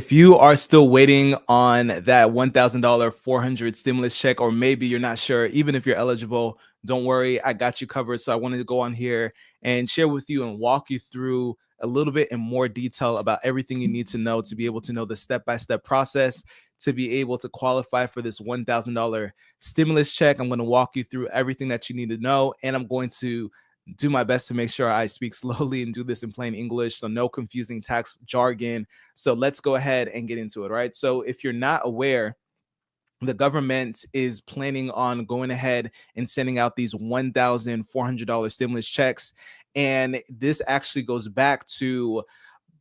If you are still waiting on that $1,000 400 stimulus check, or maybe you're not sure, even if you're eligible, don't worry, I got you covered. So I wanted to go on here and share with you and walk you through a little bit in more detail about everything you need to know to be able to know the step-by-step process to be able to qualify for this $1,000 stimulus check. I'm going to walk you through everything that you need to know, and I'm going to do my best to make sure I speak slowly and do this in plain English, so no confusing tax jargon. So let's go ahead and get into it, right? So if you're not aware, the government is planning on going ahead and sending out these $1,400 stimulus checks. And this actually goes back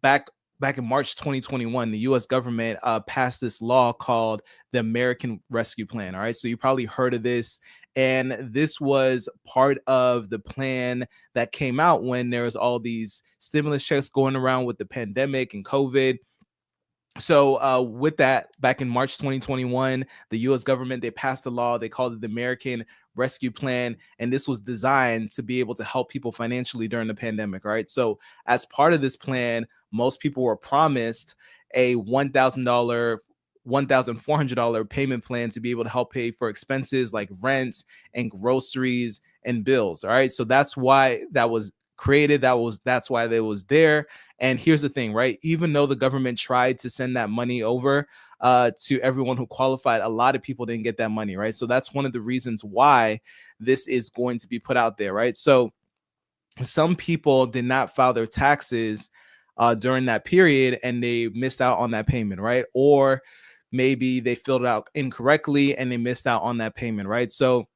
back in March 2021. The US government passed this law called the American Rescue Plan. All right. So you probably heard of this. And this was part of the plan that came out when there was all these stimulus checks going around with the pandemic and COVID. So with that, back in March 2021, the US government, they passed a law. They called it the American Rescue Plan. And this was designed to be able to help people financially during the pandemic. Right. So as part of this plan, most people were promised a $1,400 payment plan to be able to help pay for expenses like rent and groceries and bills. All right. So that's why that was created. That's why they was there. And here's the thing, right? Even though the government tried to send that money over to everyone who qualified, a lot of people didn't get that money, right? So that's one of the reasons why this is going to be put out there, right? So some people did not file their taxes during that period and they missed out on that payment, right? Or maybe they filled it out incorrectly and they missed out on that payment, right? So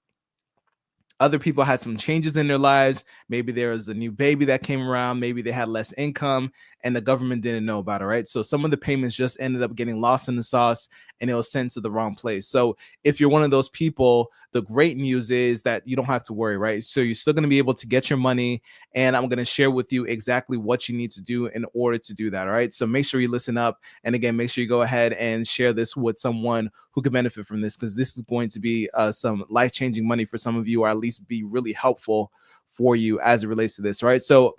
other people had some changes in their lives. Maybe there was a new baby that came around. Maybe they had less income and the government didn't know about it, right? So some of the payments just ended up getting lost in the sauce and it was sent to the wrong place. So if you're one of those people, the great news is that you don't have to worry, right? So you're still going to be able to get your money, and I'm going to share with you exactly what you need to do in order to do that, all right? So make sure you listen up. And again, make sure you go ahead and share this with someone who could benefit from this, because this is going to be some life-changing money for some of you, or at least be really helpful for you as it relates to this, right? So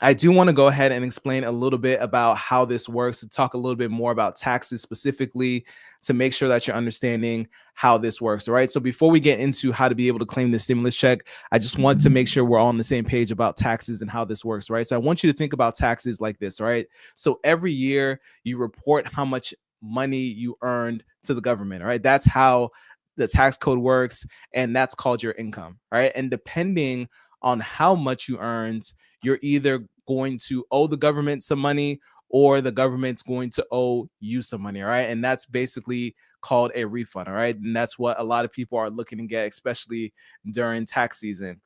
I do want to go ahead and explain a little bit about how this works, to talk a little bit more about taxes specifically, to make sure that you're understanding how this works. All right. So before we get into how to be able to claim the stimulus check, I just want to make sure we're all on the same page about taxes and how this works. Right. So I want you to think about taxes like this. All right. So every year you report how much money you earned to the government. All right. That's how the tax code works. And that's called your income. Right. And depending on how much you earned, you're either going to owe the government some money or the government's going to owe you some money. All right. And that's basically called a refund. All right. And that's what a lot of people are looking to get, especially during tax season.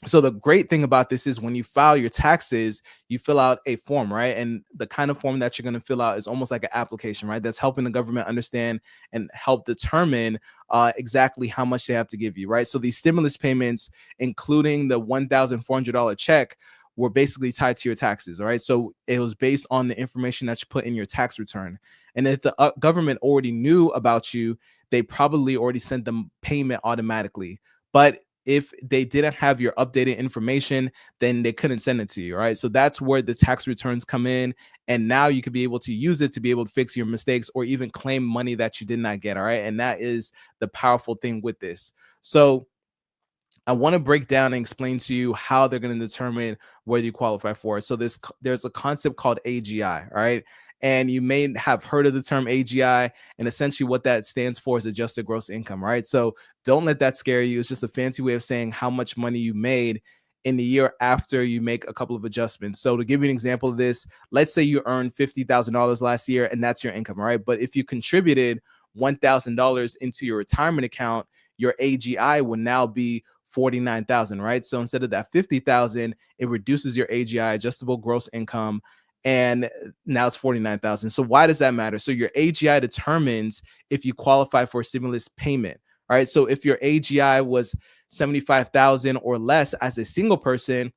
So the great thing about this is when you file your taxes, you fill out a form, right? And the kind of form that you're going to fill out is almost like an application, right? That's helping the government understand and help determine exactly how much they have to give you, right? So these stimulus payments, including the $1,400 check, were basically tied to your taxes, all right? So it was based on the information that you put in your tax return. And if the government already knew about you, they probably already sent them payment automatically. But if they didn't have your updated information, then they couldn't send it to you, right? So that's where the tax returns come in. And now you could be able to use it to be able to fix your mistakes or even claim money that you did not get, all right? And that is the powerful thing with this. So I want to break down and explain to you how they're going to determine whether you qualify for it. So there's a concept called AGI, all right? And you may have heard of the term AGI, and essentially what that stands for is adjusted gross income, right? So don't let that scare you. It's just a fancy way of saying how much money you made in the year after you make a couple of adjustments. So to give you an example of this, let's say you earned $50,000 last year and that's your income, right? But if you contributed $1,000 into your retirement account, your AGI will now be 49,000, right? So instead of that 50,000, it reduces your AGI, adjustable gross income, and now it's 49,000. So why does that matter? So your AGI determines if you qualify for a stimulus payment. All right. So if your AGI was 75,000 or less as a single person,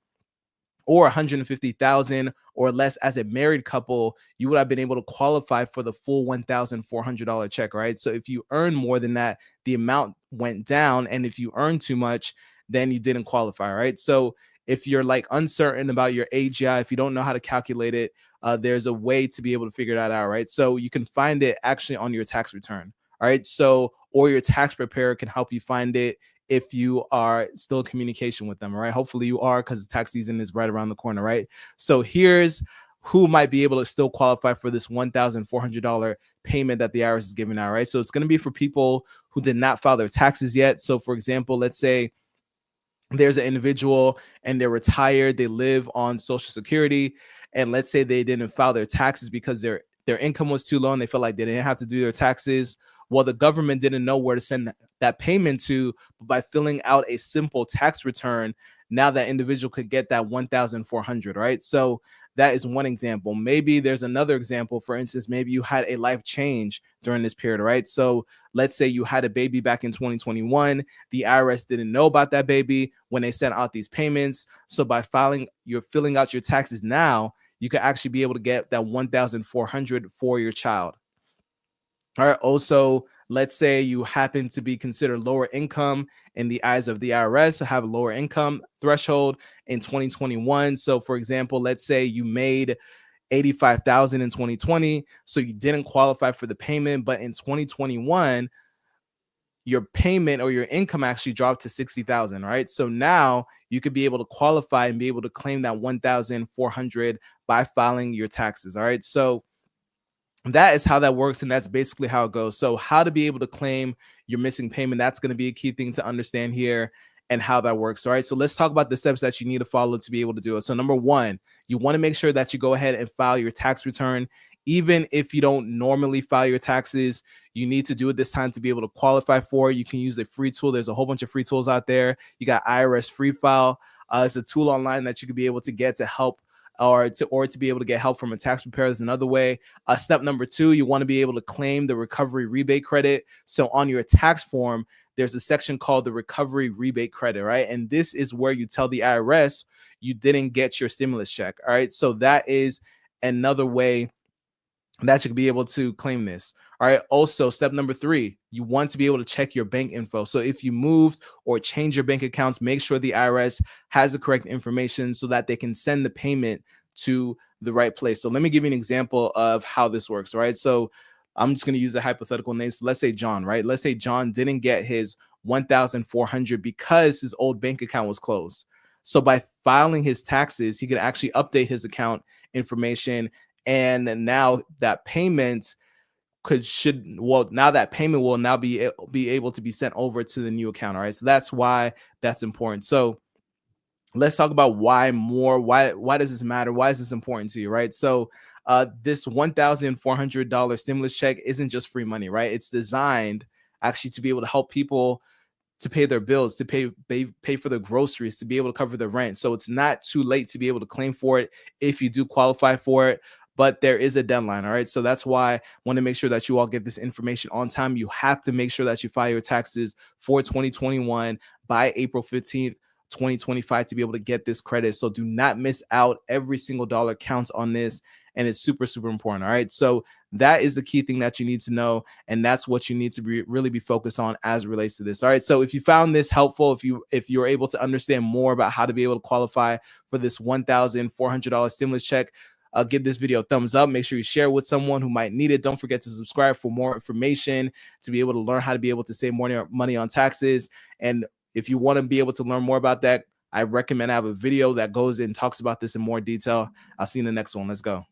or 150,000 or less as a married couple, you would have been able to qualify for the full $1,400 check, right? So if you earn more than that, the amount went down. And if you earn too much, then you didn't qualify, right? So if you're like uncertain about your AGI, if you don't know how to calculate it, there's a way to be able to figure that out, right? So you can find it actually on your tax return. All right. So, or your tax preparer can help you find it if you are still in communication with them. All right. Hopefully you are, because tax season is right around the corner. Right. So here's who might be able to still qualify for this $1,400 payment that the IRS is giving out. Right. So it's going to be for people who did not file their taxes yet. So, for example, let's say there's an individual and they're retired, they live on Social Security, and let's say they didn't file their taxes because their income was too low and they felt like they didn't have to do their taxes. Well, the government didn't know where to send that payment to, but by filling out a simple tax return, now that individual could get that 1,400, right? So that is one example. Maybe there's another example. For instance, maybe you had a life change during this period, right? So let's say you had a baby back in 2021. The IRS didn't know about that baby when they sent out these payments. So by filling out your taxes now, you could actually be able to get that 1,400 for your child. All right. Also, let's say you happen to be considered lower income in the eyes of the IRS, have a lower income threshold in 2021. So, for example, let's say you made 85,000 in 2020, so you didn't qualify for the payment, but in 2021 your payment or your income actually dropped to 60,000, right? So now you could be able to qualify and be able to claim that 1,400 by filing your taxes, all right? So that is how that works, and that's basically how it goes. So how to be able to claim your missing payment, that's going to be a key thing to understand here and how that works. All right, so let's talk about the steps that you need to follow to be able to do it. So number one, you want to make sure that you go ahead and file your tax return. Even if you don't normally file your taxes, you need to do it this time to be able to qualify for it. You can use a free tool. There's a whole bunch of free tools out there. You got IRS Free File. It's a tool online that you could be able to get to help or to be able to get help from a tax preparer is another way. Step number two, you want to be able to claim the Recovery Rebate Credit. So on your tax form, there's a section called the Recovery Rebate Credit, right? And this is where you tell the IRS you didn't get your stimulus check, all right? So that is another way that you can be able to claim this. All right. Also, step number three, you want to be able to check your bank info. So if you moved or change your bank accounts, make sure the IRS has the correct information so that they can send the payment to the right place. So let me give you an example of how this works. All right. So I'm just going to use a hypothetical name. So let's say John, right? Let's say John didn't get his 1,400 because his old bank account was closed. So by filing his taxes, he could actually update his account information, and now that payment now that payment will now be able to be sent over to the new account. All right, so that's why that's important. So let's talk about why does this matter? Why is this important to you? Right. So this $1,400 stimulus check isn't just free money, right? It's designed actually to be able to help people to pay their bills, to pay for their groceries, to be able to cover their rent. So it's not too late to be able to claim for it if you do qualify for it, but there is a deadline. All right. So that's why I want to make sure that you all get this information on time. You have to make sure that you file your taxes for 2021 by April 15th. 2025 to be able to get this credit. So do not miss out. Every single dollar counts on this, and it's super, super important. All right. So that is the key thing that you need to know, and that's what you need to really be focused on as it relates to this. All right. So if you found this helpful, if you're able to understand more about how to be able to qualify for this $1,400 stimulus check, give this video a thumbs up. Make sure you share with someone who might need it. Don't forget to subscribe for more information to be able to learn how to be able to save more money on taxes. And if you want to be able to learn more about that, I recommend I have a video that goes in and talks about this in more detail. I'll see you in the next one. Let's go.